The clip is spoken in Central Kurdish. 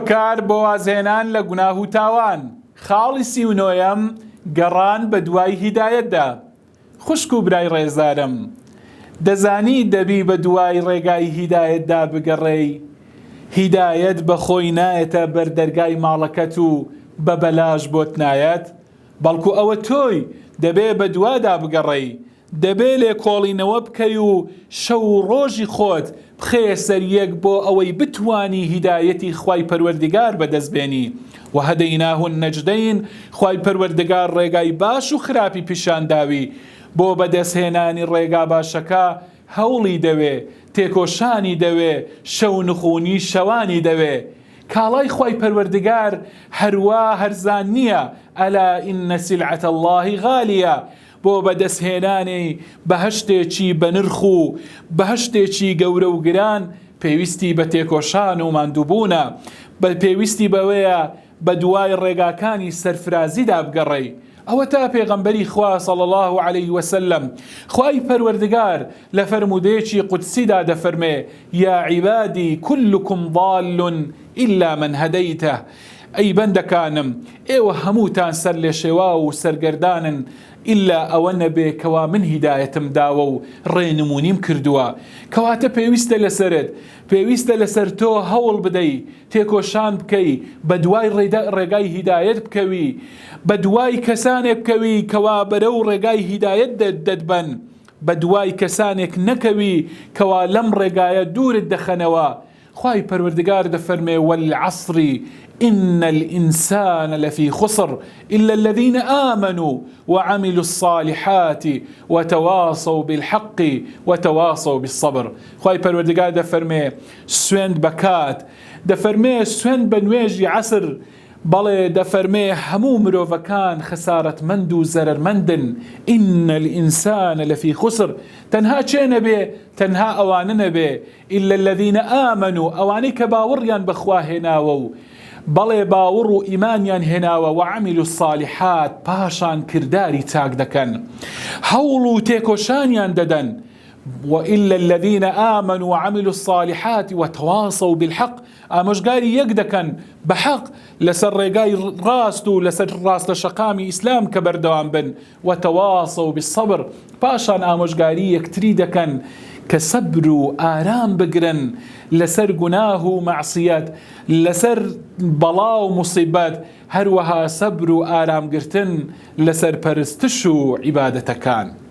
بەکار بۆ وازهێنان لە گوناه و تاوان. خاڵی 39 گەڕان بە دوای هیدایەتدا. خوشک و برای ڕێزارم، دەزانی دەبی بە دوای ڕێگای هیدایەتدا بگەڕێی. هیدایەت بە خۆی نایەتە بەردەرگای ماڵەکەت و بە بەلاژ بۆت نایەت، بەڵکو ئەوە تۆی دەبێ بە دوادا بگەڕێی. دەبێ لێ کۆڵینەوە بکەی و شەو و ڕۆژی خۆت بخێ سەریەک بۆ ئەوەی بتوانی هیدایەتی خوای پەروەردگار بەدەستبێنی. و هەدەیناه النەجدەین، خوای پەروەردگار ڕێگای باش و خراپی پیشانداوی. بۆ بەدەستهێنانی ڕێگا باشەکە هەوڵی دەوێ، تێکۆشانی دەوێ، شەو نخونی شەوانی دەوێ. کاڵای خوای پەروەردگار هەروە هەرزان نییە. ئەلا ئینە سیلعەت اللهی غالیە. بۆ بەدەستهێنانی بەهەشتێکی بەنرخ و بەهەشتێکی گەورە و گران پێویستی بە تێکۆشان و ماندووبوونە. بە پێویستی بەوەیە بە دوای ڕێگاکانی سەرفرازیدا بگەڕێی. ئەوە تا پێغەمبەری خوا صلی الله عليه وسلم خوای پەروەردگار لە فەرمودەیەکی قودسیدا دەفەرمێ: یا عیبادی كلكم ضال إلا من هديته. ئەی بەندەکانم، ئێوە هەمووتان سەر لێ شێوا و سەرگەردانن ئللا ئەوە نەبێ کەوا من هیدایەتم داوە و ڕێنمونیم کردووە. کەواتە پێویستە لەسەرت، پێویستە لەسەر تۆ هەوڵ بدەی، تێکۆشان بکەی، بە دوای ڕێگای هیدایەت بکەوی، بە دوای کەسانێک بکەوی کەوا بەرەو ڕێگای هیدایەت دەدبەن، بە دوای کەسانێک نەکەوی کەوا لەم ڕێگایە دوورت دەخەنەوە. خوای پەروەردگار دەفەرمێ: والعصر إن الإنسان لفي خسر إلا الذين آمنوا وعملوا الصالحات وتواصوا بالحق وتواصوا بالصبر. خواهي پروردگار دفرمي سويند بكات، دفرمي سويند بنويجي عصر، بەڵێ دەفەرمێ هەموو مرۆڤەکان خەسارەت مند و زەرەر مندن. إن الإنسان لفي خسر. تەنها چێ نەبێ؟ تەنها ئەوانە نەبێ إلا الذين آمنوا، ئەوانەی کە باوەڕیان بەخوا هێناوە و بەڵێ باوەڕ و ئیمانیان هێناوە، وعملوا الصالحات، پاشان کرداری چاک دەکەن، هەوڵ و تێکۆشانیان دەدەن. وإلا الذين آمنوا وعملوا الصالحات وتواصوا بالحق، ئامۆژگاری یەک دەکەن بەحەق لەسەر ڕێگای ڕاست و لەسەر ڕاستە شەقامی ئیسلام کە بەردەوام بن. وتواصوا بالصبر، پاشان ئامۆژگاری یەکتری دەکەن کە سەبر و ئارام بگرن لەسەر گوناه و مەعسیەت، لەسەر بەڵا و موسیبەت، هەروەها سەبر و ئارامگرتن لەسەر پەرستش و عیبادەتەکان.